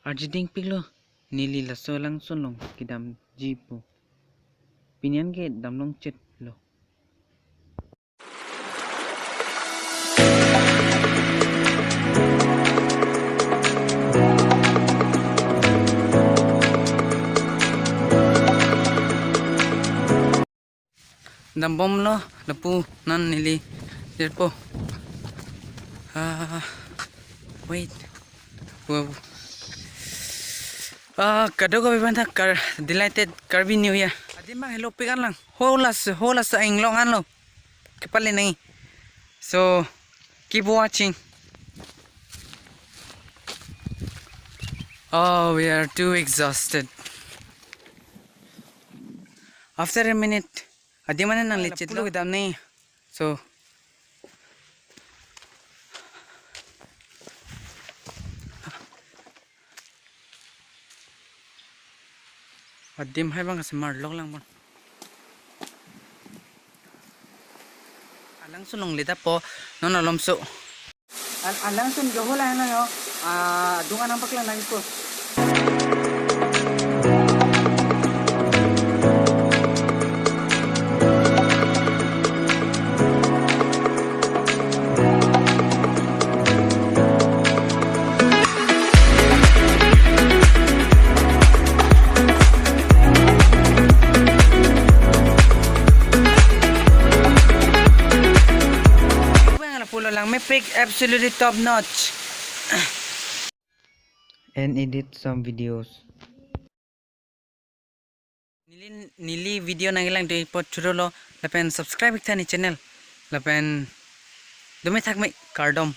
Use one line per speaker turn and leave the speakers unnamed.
Arjiding piglo nili laso alangsun long kidam jipo pinyan ke damlong chit lo dambom lo lapu nan nili dirpo wait wow kado ko bibanta kar delighted karbi new year Adim hello pigan lang holas Anglong anlo kepali nai so keep watching. Oh, we are too exhausted. After a minute Adim mana nang lecit lo kidam nai so Adim hai bang smart log lang bon alangsun long lita po non alomso alangsun gohola na yo dunga nang paklang nang po lang may pick absolutely top notch and edit some videos nili video nangilang de pot churolo lapen subscribe ikthani channel lapen dumai thakmai kardom